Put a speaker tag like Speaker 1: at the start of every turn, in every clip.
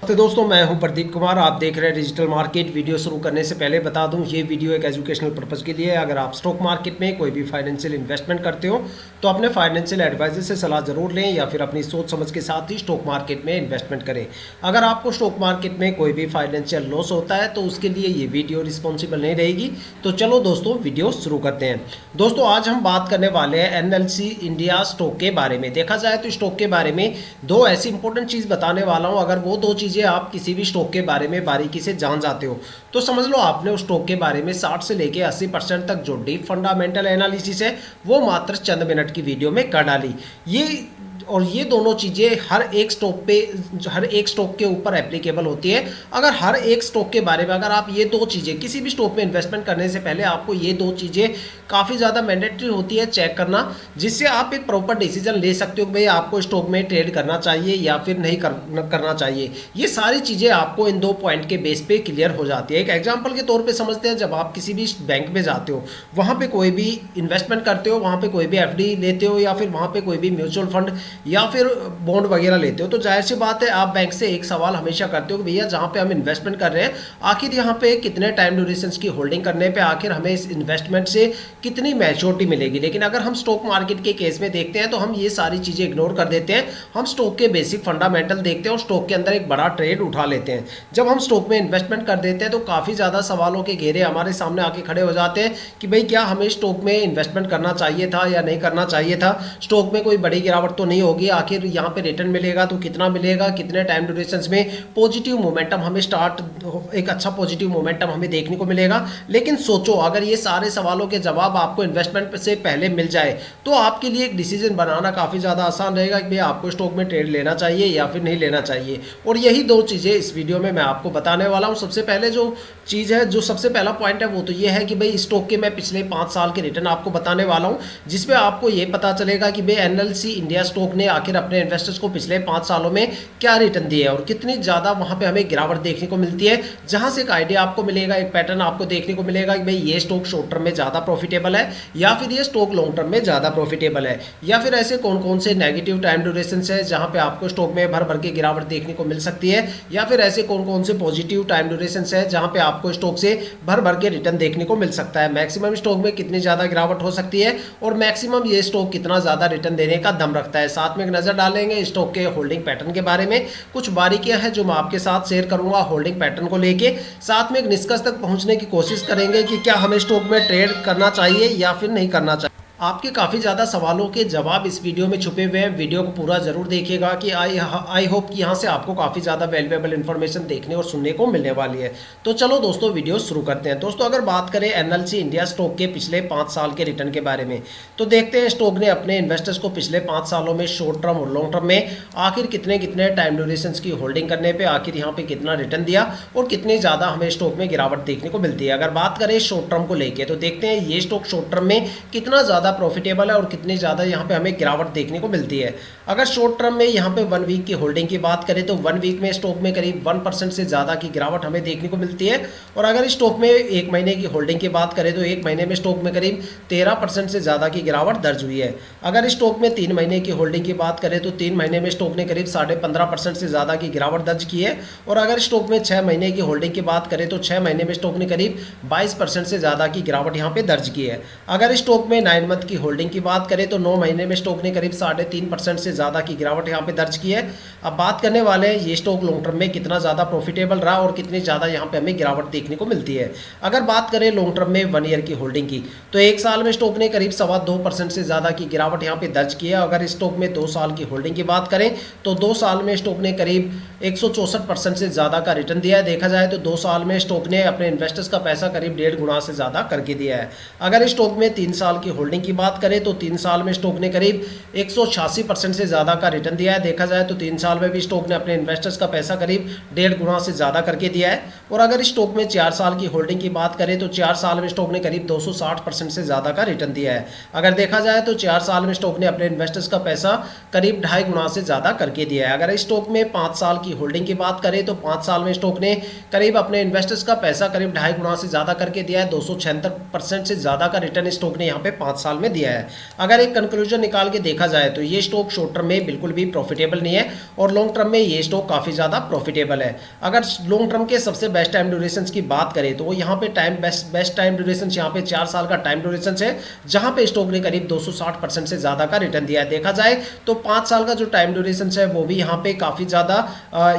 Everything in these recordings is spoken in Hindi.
Speaker 1: तो दोस्तों मैं हूं प्रदीप कुमार। आप देख रहे हैं डिजिटल मार्केट। वीडियो शुरू करने से पहले बता दूं, ये वीडियो एक एजुकेशनल पर्पज़ के लिए है। अगर आप स्टॉक मार्केट में कोई भी फाइनेंशियल इन्वेस्टमेंट करते हो तो अपने फाइनेंशियल एडवाइजर से सलाह ज़रूर लें या फिर अपनी सोच समझ के साथ ही स्टॉक मार्केट में इन्वेस्टमेंट करें। अगर आपको स्टॉक मार्केट में कोई भी फाइनेंशियल लॉस होता है तो उसके लिए ये वीडियो रिस्पॉन्सिबल नहीं रहेगी। तो चलो दोस्तों वीडियो शुरू करते हैं। दोस्तों आज हम बात करने वाले हैं एनएलसी इंडिया स्टॉक के बारे में। देखा जाए तो स्टॉक के बारे में दो ऐसी इंपॉर्टेंट चीज़ बताने वाला हूँ। अगर वो दो चीज़ें आप किसी भी स्टॉक के बारे में बारीकी से जान जाते हो तो समझ लो आपने उस स्टॉक के बारे में 60 से लेके 80% तक जो डीप फंडामेंटल एनालिसिस है वो मात्र चंद मिनट की वीडियो में कर डाली। ये दोनों चीज़ें हर एक स्टॉक के ऊपर एप्लीकेबल होती है। अगर हर एक स्टॉक के बारे में अगर आप ये दो चीज़ें किसी भी स्टॉक में इन्वेस्टमेंट करने से पहले आपको ये दो चीज़ें काफ़ी ज़्यादा मैंडेटरी होती है चेक करना, जिससे आप एक प्रॉपर डिसीजन ले सकते हो कि भाई आपको स्टॉक में ट्रेड करना चाहिए या फिर नहीं करना चाहिए। ये सारी चीज़ें आपको इन दो पॉइंट के बेस पे क्लियर हो जाती है। एक एग्जांपल के तौर पे समझते हैं, जब आप किसी भी बैंक में जाते हो, वहाँ पे कोई भी इन्वेस्टमेंट करते हो, वहाँ पे कोई भी एफडी लेते हो या फिर वहाँ पे कोई भी म्यूचुअल फंड या फिर बॉन्ड वगैरह लेते हो, तो जाहिर सी बात है आप बैंक से एक सवाल हमेशा करते हो कि भैया जहाँ पे हम इन्वेस्टमेंट कर रहे हैं आखिर यहाँ पे कितने टाइम ड्यूरेशन की होल्डिंग करने पे आखिर हमें इस इन्वेस्टमेंट से कितनी मैच्योरिटी मिलेगी। लेकिन अगर हम स्टॉक मार्केट के केस में देखते हैं तो हम ये सारी चीज़ें इग्नोर कर देते हैं। हम स्टॉक के बेसिक फंडामेंटल देखते हैं और स्टॉक के अंदर एक बड़ा ट्रेड उठा लेते हैं। जब हम स्टॉक में इन्वेस्टमेंट कर देते हैं तो काफ़ी ज़्यादा सवालों के घेरे हमारे सामने आके खड़े हो जाते हैं कि भाई क्या हमें स्टॉक में इन्वेस्टमेंट करना चाहिए था या नहीं करना चाहिए था। स्टॉक में कोई बड़ी गिरावट तो नहीं होगी, आखिर यहाँ पे रिटर्न मिलेगा तो कितना मिलेगा, कितने टाइम ड्यूरेशन में पॉजिटिव मोमेंटम हमें एक अच्छा पॉजिटिव मोमेंटम हमें देखने को मिलेगा। लेकिन सोचो अगर ये सारे सवालों के जवाब आपको इन्वेस्टमेंट से पहले मिल जाए तो आपके लिए एक डिसीजन बनाना काफ़ी ज़्यादा आसान रहेगा कि भाई आपको स्टॉक में ट्रेड लेना चाहिए या फिर नहीं लेना चाहिए। और यही दो चीज़ें इस वीडियो में मैं आपको बताने वाला हूँ। सबसे पहले जो चीज़ है, जो सबसे पहला पॉइंट है वो तो ये है कि भाई स्टॉक के मैं पिछले 5 साल के रिटर्न आपको बताने वाला हूँ, जिसमें आपको ये पता चलेगा कि भाई एनएलसी इंडिया स्टॉक ने आखिर अपने इन्वेस्टर्स को पिछले 5 सालों में क्या रिटर्न दिया है और कितनी ज़्यादा वहाँ पे हमें गिरावट देखने को मिलती है, जहाँ से एक आइडिया आपको मिलेगा, एक पैटर्न आपको देखने को मिलेगा कि भाई ये स्टॉक शॉर्ट टर्म में ज़्यादा प्रॉफिटेबल है या फिर ये स्टॉक लॉन्ग टर्म में ज़्यादा प्रॉफिटेबल है, या फिर ऐसे कौन कौन से नेगेटिव टाइम ड्यूरेशन है जहाँ पे आपको स्टॉक में भर भर के गिरावट देखने को मिल सकती है, या फिर ऐसे कौन कौन से पॉजिटिव टाइम ड्यूरेशन है जहाँ पे आपको स्टॉक से भर भर के रिटर्न देखने को मिल सकता है। मैक्सिमम स्टॉक में कितनी ज़्यादा गिरावट हो सकती है और मैक्सिमम ये स्टॉक कितना ज़्यादा रिटर्न देने का दम रखता है। साथ में एक नज़र डालेंगे स्टॉक के होल्डिंग पैटर्न के बारे में। कुछ बारीकियां हैं जो मैं आपके साथ शेयर करूंगा होल्डिंग पैटर्न को लेके। साथ में एक निष्कर्ष तक पहुंचने की कोशिश करेंगे कि क्या हमें स्टॉक में ट्रेड करना चाहिए या फिर नहीं करना चाहिए। आपके काफ़ी ज़्यादा सवालों के जवाब इस वीडियो में छुपे हुए हैं। वीडियो को पूरा जरूर देखिएगा कि आई होप कि यहाँ से आपको काफ़ी ज़्यादा वैल्यूएबल इन्फॉर्मेशन देखने और सुनने को मिलने वाली है। तो चलो दोस्तों वीडियो शुरू करते हैं। दोस्तों अगर बात करें एनएलसी इंडिया स्टॉक के पिछले 5 साल के रिटर्न के बारे में, तो देखते हैं स्टॉक ने अपने इन्वेस्टर्स को पिछले 5 सालों में शॉर्ट टर्म और लॉन्ग टर्म में आखिर कितने कितने टाइम ड्यूरेशन की होल्डिंग करने पर आखिर यहाँ पे कितना रिटर्न दिया और कितनी ज़्यादा हमें स्टॉक में गिरावट देखने को मिलती है। अगर बात करें शॉर्ट टर्म को लेकर तो देखते हैं ये स्टॉक शॉर्ट टर्म में कितना ज़्यादा प्रॉफिटेबल है और कितनी ज़्यादा यहाँ पे हमें गिरावट देखने को मिलती है। अगर शॉर्ट टर्म में यहाँ पे 1 वीक की होल्डिंग की बात करें तो 1 वीक में स्टॉक में करीब 1% से ज़्यादा की गिरावट हमें देखने को मिलती है। और अगर स्टॉक में 1 महीने की होल्डिंग की बात करें तो 1 महीने में स्टॉक में करीब 13% से ज़्यादा की गिरावट दर्ज हुई है। अगर स्टॉक में 3 महीने की होल्डिंग की बात करें तो 3 महीने में स्टॉक ने करीब 15.5% से ज़्यादा की गिरावट दर्ज की है। और अगर स्टॉक में 6 महीने की होल्डिंग की बात करें तो 6 महीने में स्टॉक ने करीब 22% से ज़्यादा की गिरावट यहाँ पे दर्ज की है। अगर स्टॉक में 9 मंथ की होल्डिंग की बात करें तो 9 महीने में स्टॉक ने करीब 3.5% से ज़्यादा की गिरावट यहाँ पे दर्ज की है। अब बात करने वाले हैं ये स्टॉक लॉन्ग टर्म में कितना ज़्यादा प्रॉफिटेबल रहा और कितनी ज़्यादा यहाँ पे हमें गिरावट देखने को मिलती है। अगर बात करें लॉन्ग टर्म में 1 ईयर की होल्डिंग की तो 1 साल में स्टॉक ने करीब 2.25% से ज़्यादा की गिरावट यहाँ पे दर्ज की है। अगर स्टॉक में 2 साल की होल्डिंग की बात करें तो 2 साल में स्टॉक ने करीब 164% से ज़्यादा का रिटर्न दिया है। देखा जाए तो 2 साल में स्टॉक ने अपने इन्वेस्टर्स का पैसा करीब 1.5 गुना से ज़्यादा करके दिया है। अगर स्टॉक में 3 साल की होल्डिंग की बात करें तो 3 साल में स्टॉक ने करीब 186% से ज़्यादा का रिटर्न दिया है। देखा जाए तो 3 साल में भी स्टॉक ने अपने इन्वेस्टर्स का पैसा करीब 1.5 गुना से ज़्यादा करके दिया है। और अगर स्टॉक में 4 साल की होल्डिंग की बात करें तो 4 साल में स्टॉक ने करीब 260% से ज़्यादा का रिटर्न दिया है। अगर देखा जाए तो 4 साल में स्टॉक ने अपने इन्वेस्टर्स का पैसा करीब 2.5 गुना से ज़्यादा करके दिया है। अगर स्टॉक में 5 साल की होल्डिंग की बात करें तो 5 साल में स्टॉक ने करीब अपने इन्वेस्टर्स का पैसा करीब 2.5 गुना से ज़्यादा करके दिया है। 276% से ज़्यादा का रिटर्न स्टॉक ने यहाँ पे 5 साल में दिया है। अगर एक कंक्लूजन निकाल के देखा जाए तो ये स्टॉक शॉर्ट शॉर्ट टर्म में बिल्कुल भी प्रॉफिटेबल नहीं है और लॉन्ग टर्म में ये स्टॉक काफ़ी ज़्यादा प्रॉफिटेबल है। अगर लॉन्ग टर्म के सबसे बेस्ट टाइम ड्यूरेशन की बात करें तो यहाँ पे बेस्ट टाइम ड्यूरेशन यहाँ पे 4 साल का टाइम ड्यूरेशन है, जहाँ पे स्टॉक ने करीब 260% से ज़्यादा का रिटर्न दिया है। देखा जाए तो 5 साल का जो टाइम ड्यूरेशन है वो भी यहाँ पे काफ़ी ज़्यादा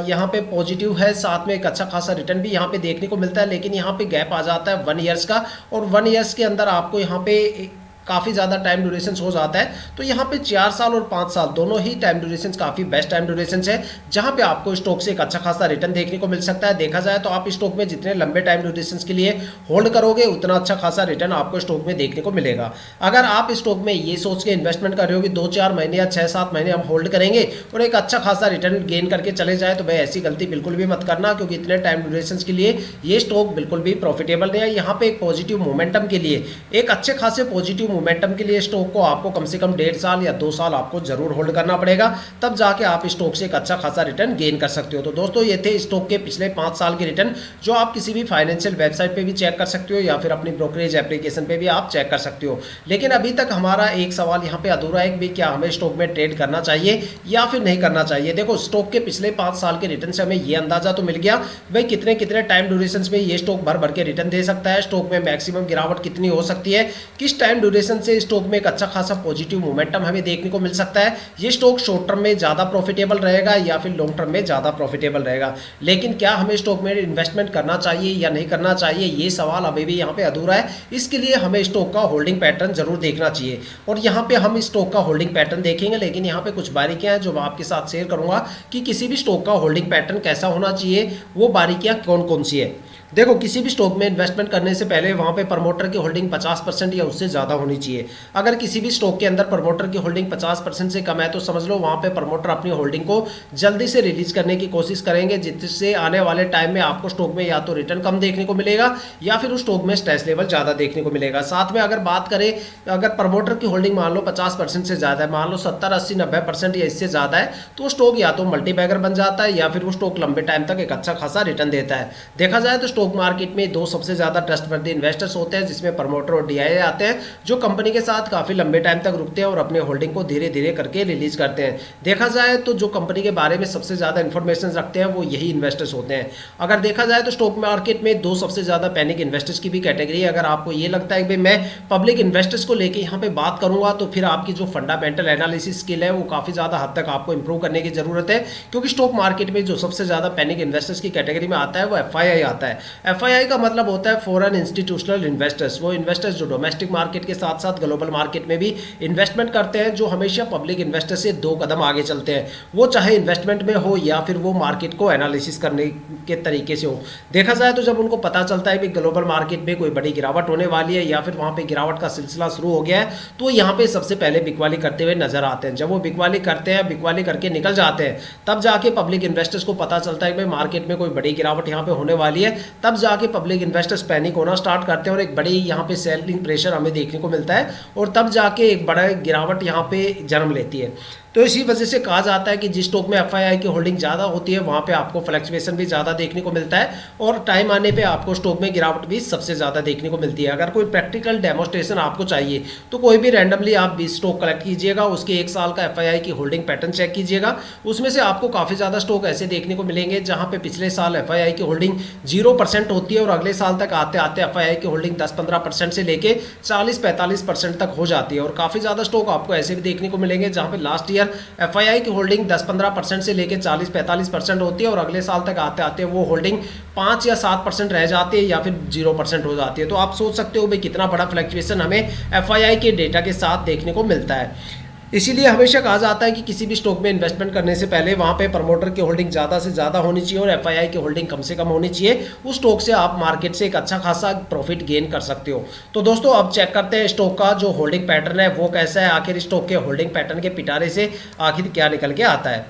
Speaker 1: यहाँ पे पॉजिटिव है, साथ में एक अच्छा खासा रिटर्न भी यहाँ पे देखने को मिलता है। लेकिन यहाँ पे गैप आ जाता है 1 ईयर्स का, और 1 ईयर्स के अंदर आपको यहाँ पे काफ़ी ज़्यादा टाइम ड्यूरेशन हो जाता है। तो यहाँ पे 4 साल और 5 साल दोनों ही टाइम ड्यूरेशन काफ़ी बेस्ट टाइम ड्यूरेशन है, जहाँ पे आपको स्टॉक से एक अच्छा खासा रिटर्न देखने को मिल सकता है। देखा जाए तो आप स्टॉक में जितने लंबे टाइम ड्यूरेशन के लिए होल्ड करोगे उतना अच्छा खासा रिटर्न आपको स्टॉक में देखने को मिलेगा। अगर आप स्टॉक में ये सोच के इन्वेस्टमेंट कर रहे हो कि 2-4 महीने या 6-7 महीने हम होल्ड करेंगे और एक अच्छा खासा रिटर्न गेन करके चले जाए, तो भाई ऐसी गलती बिल्कुल भी मत करना, क्योंकि इतने टाइम ड्यूरेशन के लिए ये स्टॉक बिल्कुल भी प्रॉफिटेबल नहीं है। यहाँ पे एक पॉजिटिव मोमेंटम के लिए, एक अच्छे खासे पॉजिटिव मोमेंटम के लिए स्टॉक को आपको कम से कम 1.5 साल या 2 साल आपको जरूर होल्ड करना पड़ेगा, तब जाके आप स्टॉक से एक अच्छा खासा रिटर्न गेन कर सकते हो। तो दोस्तों ये थे स्टॉक के पिछले 5 साल के रिटर्न, जो आप किसी भी फाइनेंशियल वेबसाइट पे भी चेक कर सकते हो या फिर अपनी ब्रोकरेज एप्लीकेशन पे भी आप चेक कर सकते हो। लेकिन अभी तक हमारा एक सवाल यहाँ पे अधूरा है कि क्या हमें स्टॉक में ट्रेड करना चाहिए या फिर नहीं करना चाहिए। देखो, स्टॉक के पिछले 5 साल के रिटर्न से हमें ये अंदाजा तो मिल गया भाई कितने कितने टाइम ड्यूरेशन में ये स्टॉक भर भर के रिटर्न दे सकता है, स्टॉक में मैक्सिमम गिरावट कितनी हो सकती है, किस टाइम ड्यूरेशन से स्टॉक में एक अच्छा खासा पॉजिटिव मोमेंटम हमें देखने को मिल सकता है, ये स्टॉक शॉर्ट टर्म में ज़्यादा प्रॉफिटेबल रहेगा या फिर लॉन्ग टर्म में ज़्यादा प्रॉफिटेबल रहेगा। लेकिन क्या हमें स्टॉक में इन्वेस्टमेंट करना चाहिए या नहीं करना चाहिए, ये सवाल अभी भी यहाँ पे अधूरा है। इसके लिए हमें स्टॉक का होल्डिंग पैटर्न जरूर देखना चाहिए, और यहाँ पे हम स्टॉक का होल्डिंग पैटर्न देखेंगे। लेकिन यहाँ पे कुछ बारीकियां हैं जो मैं आपके साथ शेयर करूंगा कि किसी भी स्टॉक का होल्डिंग पैटर्न कैसा होना चाहिए, वो बारीकियां कौन कौन सी है। देखो, किसी भी स्टॉक में इन्वेस्टमेंट करने से पहले वहाँ पे प्रमोटर की होल्डिंग 50% या उससे ज़्यादा होनी चाहिए। अगर किसी भी स्टॉक के अंदर प्रमोटर की होल्डिंग 50% से कम है तो समझ लो वहाँ पे प्रमोटर अपनी होल्डिंग को जल्दी से रिलीज करने की कोशिश करेंगे, जिससे आने वाले टाइम में आपको स्टॉक में या तो रिटर्न कम देखने को मिलेगा या फिर उस स्टॉक में स्ट्रेस लेवल ज़्यादा देखने को मिलेगा। साथ में अगर बात करें, अगर प्रमोटर की होल्डिंग मान लो 50% से ज़्यादा है, मान लो 70, 80, 90% या इससे ज़्यादा है, तो स्टॉक या तो मल्टीबैगर बन जाता है या फिर वो स्टॉक लंबे टाइम तक एक अच्छा खासा रिटर्न देता है। देखा जाए तो स्टॉक मार्केट में 2 सबसे ज्यादा ट्रस्टवर्दी इन्वेस्टर्स होते हैं, जिसमें प्रमोटर और डीआईए आते हैं, जो कंपनी के साथ काफी लंबे टाइम तक रुकते हैं और अपने होल्डिंग को धीरे धीरे करके रिलीज करते हैं। देखा जाए तो जो कंपनी के बारे में सबसे ज्यादा इंफॉर्मेशन रखते हैं वो यही इन्वेस्टर्स होते हैं। अगर देखा जाए तो स्टॉक मार्केट में 2 सबसे ज्यादा पैनिक इन्वेस्टर्स की भी कैटेगरी है। अगर आपको ये लगता है कि मैं पब्लिक इन्वेस्टर्स को लेकर यहाँ पे बात करूंगा, तो फिर आपकी जो फंडामेंटल एनालिसिस स्किल है वो काफी ज्यादा हद तक आपको इंप्रूव करने की जरूरत है, क्योंकि स्टॉक मार्केट में जो सबसे ज्यादा पैनिक इन्वेस्टर्स की कैटेगरी में आता है वो एफआईआई आता है। एफआईआई का मतलब होता है फॉरेन इंस्टीट्यूशनल इन्वेस्टर्स, वो इन्वेस्टर्स जो डोमेस्टिक मार्केट के साथ साथ ग्लोबल मार्केट में भी इन्वेस्टमेंट करते हैं, जो हमेशा पब्लिक इन्वेस्टर से 2 कदम आगे चलते हैं, वो चाहे इन्वेस्टमेंट में हो या फिर वो मार्केट को एनालिसिस करने के तरीके से हो। देखा जाए तो जब उनको पता चलता है कि ग्लोबल मार्केट में कोई बड़ी गिरावट होने वाली है या फिर वहां पे गिरावट का सिलसिला शुरू हो गया है, तो यहाँ पे सबसे पहले बिकवाली करते हुए नजर आते हैं। जब वो बिकवाली करते हैं, बिकवाली करके निकल जाते हैं, तब जाके पब्लिक इन्वेस्टर्स को पता चलता है कि मार्केट में कोई बड़ी गिरावट यहाँ पे होने वाली है, तब जाके पब्लिक इन्वेस्टर्स पैनिक होना स्टार्ट करते हैं और एक बड़ी यहाँ पे सेलिंग प्रेशर हमें देखने को मिलता है, और तब जाके एक बड़ा गिरावट यहाँ पे जन्म लेती है। तो इसी वजह से कहा जाता है कि जिस स्टॉक में एफआईआई की होल्डिंग ज़्यादा होती है वहाँ पे आपको फ्लक्चुएशन भी ज़्यादा देखने को मिलता है, और टाइम आने पे आपको स्टॉक में गिरावट भी सबसे ज़्यादा देखने को मिलती है। अगर कोई प्रैक्टिकल डेमोस्ट्रेशन आपको चाहिए तो कोई भी रैंडमली आप 20 स्टॉक कलेक्ट कीजिएगा, उसके 1 साल का एफआईआई की होल्डिंग पैटर्न चेक कीजिएगा, उसमें से आपको काफ़ी ज़्यादा स्टॉक ऐसे देखने को मिलेंगे जहाँ पे पिछले साल एफआईआई की होल्डिंग 0% होती है और अगले साल तक आते आते एफआईआई की होल्डिंग 10-15% से लेके 40-45% तक हो जाती है। और काफ़ी ज़्यादा स्टॉक आपको ऐसे भी देखने को मिलेंगे जहाँ पे लास्ट ईयर एफआईआई की होल्डिंग 10-15% से लेकर 40-45% होती है और अगले साल तक आते आते वो होल्डिंग 5 या 7% रह जाती है या फिर 0% हो जाती है। तो आप सोच सकते हो भाई कितना बड़ा फ्लक्चुएशन हमें एफआईआई के डेटा के साथ देखने को मिलता है। इसीलिए हमेशा कहा जाता है कि किसी भी स्टॉक में इन्वेस्टमेंट करने से पहले वहाँ पे प्रमोटर की होल्डिंग ज़्यादा से ज़्यादा होनी चाहिए और एफआईआई की होल्डिंग कम से कम होनी चाहिए। उस स्टॉक से आप मार्केट से एक अच्छा खासा प्रॉफिट गेन कर सकते हो। तो दोस्तों अब चेक करते हैं स्टॉक का जो होल्डिंग पैटर्न है वो कैसा है, आखिर स्टॉक के होल्डिंग पैटर्न के पिटारे से आखिर क्या निकल के आता है।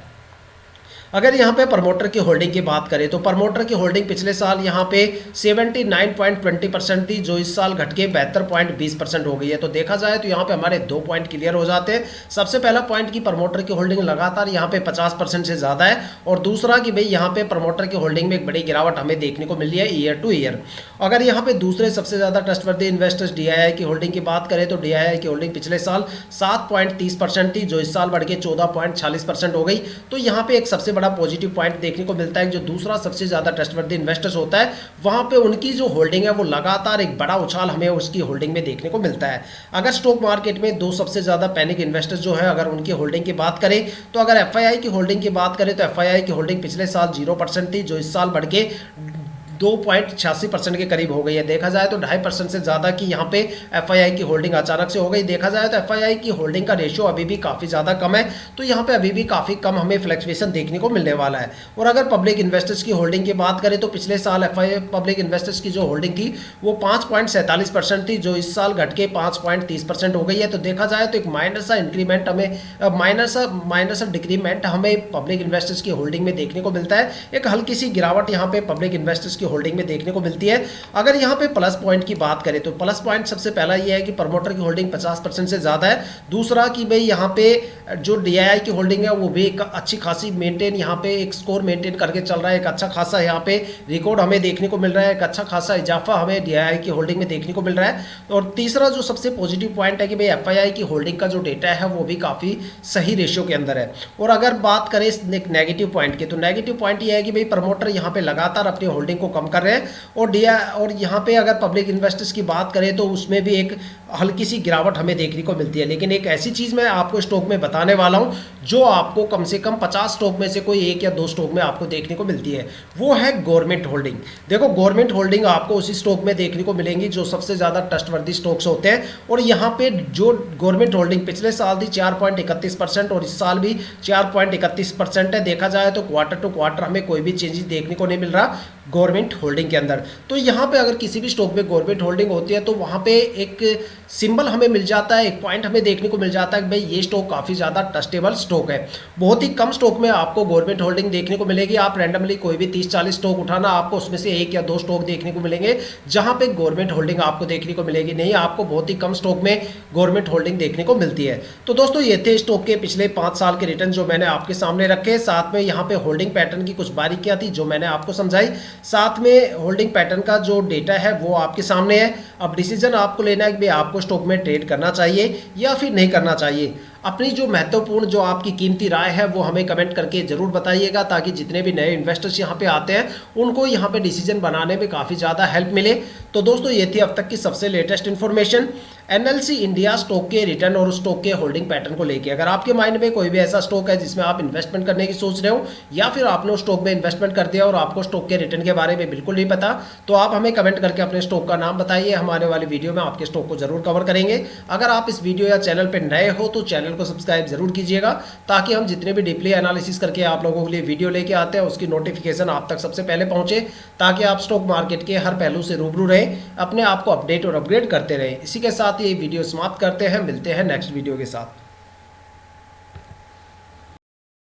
Speaker 1: अगर यहाँ पे प्रमोटर की होल्डिंग की बात करें तो प्रमोटर की होल्डिंग पिछले साल यहाँ पे 79.20% थी, जो इस साल घट के 72.20% हो गई है। तो देखा जाए तो यहाँ पे हमारे 2 पॉइंट क्लियर हो जाते हैं। सबसे पहला पॉइंट की प्रमोटर की होल्डिंग लगातार यहाँ पे 50% से ज़्यादा है, और दूसरा कि भाई यहाँ पे प्रमोटर की होल्डिंग में एक बड़ी गिरावट हमें देखने को मिल रही है ईयर टू ईयर। अगर यहाँ पे दूसरे सबसे ज़्यादा ट्रस्टवर्दी इन्वेस्टर्स DII की होल्डिंग की बात करें तो DII की होल्डिंग पिछले साल 7.30% थी, जो इस साल बढ़ के 14.46% हो गई। तो यहाँ पे एक सबसे बड़ा पॉजिटिव पॉइंट देखने को मिलता है कि जो दूसरा सबसे ज़्यादा ट्रस्टवर्दी इन्वेस्टर्स होता है वहाँ पे उनकी जो होल्डिंग है वो लगातार एक बड़ा उछाल हमें उसकी होल्डिंग में देखने को मिलता है। अगर स्टॉक मार्केट में दो सबसे ज़्यादा पैनिक इन्वेस्टर्स जो है अगर उनकी होल्डिंग की बात करें तो अगर FII की होल्डिंग की बात करें तो FII की होल्डिंग पिछले साल 0% थी, जो इस साल बढ़ के 2.86% के करीब हो गई है। देखा जाए तो 2.5% से ज़्यादा की यहाँ पे FII की होल्डिंग अचानक से हो गई। देखा जाए तो FII की होल्डिंग का रेशियो अभी भी काफ़ी ज़्यादा कम है, तो यहाँ पे अभी भी काफ़ी कम हमें फ्लक्चुएशन देखने को मिलने वाला है। और अगर पब्लिक इन्वेस्टर्स की होल्डिंग की बात करें तो पिछले साल FII पब्लिक इन्वेस्टर्स की जो होल्डिंग थी वो 5.47% थी, जो इस साल घट के 5.30% हो गई है। तो देखा जाए तो एक माइनर सा इंक्रीमेंट हमें माइनर सा डिक्रीमेंट हमें पब्लिक इन्वेस्टर्स की होल्डिंग में देखने को मिलता है। एक हल्की सी गिरावट यहाँ पे पब्लिक इन्वेस्टर्स होल्डिंग में देखने को मिलती है। अगर यहाँ पे प्लस पॉइंट की बात करें तो प्लस पॉइंट सबसे पहला ये है कि प्रमोटर की होल्डिंग 50% से ज़्यादा है। दूसरा कि भाई यहाँ पे जो DII की होल्डिंग है वो भी एक अच्छी खासी मेंटेन यहाँ पे एक स्कोर मेंटेन करके चल रहा है। एक अच्छा खासा यहाँ पे रिकॉर्ड हमें देखने को मिल रहा है, एक अच्छा खासा इजाफा हमें DII की होल्डिंग में देखने को मिल रहा है। और तीसरा जो सबसे पॉजिटिव पॉइंट है कि भाई FII की होल्डिंग का जो डेटा है वो भी काफ़ी सही रेशियो के अंदर है। और अगर बात करें एक नेगेटिव पॉइंट की तो नेगेटिव पॉइंट ये है कि भाई प्रमोटर यहाँ पे लगातार अपनी होल्डिंग को कम कर रहे हैं। और यहाँ पे अगर पब्लिक इन्वेस्टर्स की बात करें तो उसमें भी एक हल्की सी गिरावट हमें देखने को मिलती है। लेकिन एक ऐसी चीज़ मैं आपको स्टॉक में बताने वाला हूँ जो आपको कम से कम 50 स्टॉक में से कोई एक या दो स्टॉक में आपको देखने को मिलती है, वो है गवर्नमेंट होल्डिंग। देखो गवर्नमेंट होल्डिंग आपको उसी स्टॉक में देखने को मिलेंगी जो सबसे ज़्यादा ट्रस्टवर्दी स्टॉक्स होते हैं। और यहाँ पे जो गवर्नमेंट होल्डिंग पिछले साल थी 4.31% और इस साल भी 4.31% है। देखा जाए तो क्वार्टर टू क्वार्टर हमें कोई भी चेंजेस देखने को नहीं मिल रहा गवर्नमेंट होल्डिंग के अंदर। तो यहाँ पे अगर किसी भी स्टॉक में गवर्नमेंट होल्डिंग होती है तो वहाँ पे एक सिंबल हमें मिल जाता है, एक पॉइंट हमें देखने को मिल जाता है कि भाई ये स्टॉक काफ़ी ज़्यादा ट्रस्टेबल स्टॉक है। बहुत ही कम स्टॉक में आपको गवर्नमेंट होल्डिंग देखने को मिलेगी। आप रैंडमली कोई भी 30-40 स्टॉक उठाना, आपको उसमें से एक या दो स्टॉक देखने को मिलेंगे जहाँ पे गवर्नमेंट होल्डिंग आपको देखने को मिलेगी। नहीं, आपको बहुत ही कम स्टॉक में गवर्नमेंट होल्डिंग देखने को मिलती है। तो दोस्तों ये थे स्टॉक के पिछले 5 साल के रिटर्न जो मैंने आपके सामने रखे। साथ में यहाँ पे होल्डिंग पैटर्न की कुछ बारीकियाँ थी जो मैंने आपको समझाई। साथ में होल्डिंग पैटर्न का जो डेटा है वो आपके सामने है। अब डिसीजन आपको लेना है कि भाई आपको स्टॉक में ट्रेड करना चाहिए या फिर नहीं करना चाहिए। अपनी जो महत्वपूर्ण जो आपकी कीमती राय है वो हमें कमेंट करके ज़रूर बताइएगा, ताकि जितने भी नए इन्वेस्टर्स यहाँ पे आते हैं उनको यहाँ पे डिसीजन बनाने में काफ़ी ज़्यादा हेल्प मिले। तो दोस्तों ये थी अब तक की सबसे latest information NLC India stock के रिटर्न और स्टॉक के होल्डिंग पैटर्न को लेके। अगर आपके माइंड में कोई भी ऐसा स्टॉक है जिसमें आप इन्वेस्टमेंट करने की सोच रहे हो या फिर आपने उस स्टॉक में इन्वेस्टमेंट कर दिया और आपको स्टॉक के रिटर्न के बारे में बिल्कुल नहीं पता, तो आप हमें कमेंट करके अपने स्टॉक का नाम बताइए। हमारे वाली वीडियो में आपके स्टॉक को जरूर कवर करेंगे। अगर आप इस वीडियो या चैनल पर नए हो तो चैनल को सब्सक्राइब जरूर कीजिएगा, ताकि हम जितने भी डीपली एनालिसिस करके आप लोगों के लिए वीडियो लेके आते हैं उसकी नोटिफिकेशन आप तक सबसे पहले पहुंचे, ताकि आप स्टॉक मार्केट के हर पहलू से रूबरू रहें, अपने आप को अपडेट और अपग्रेड करते रहें। इसी के साथ ये वीडियो समाप्त करते हैं। मिलते हैं नेक्स्ट वीडियो के साथ।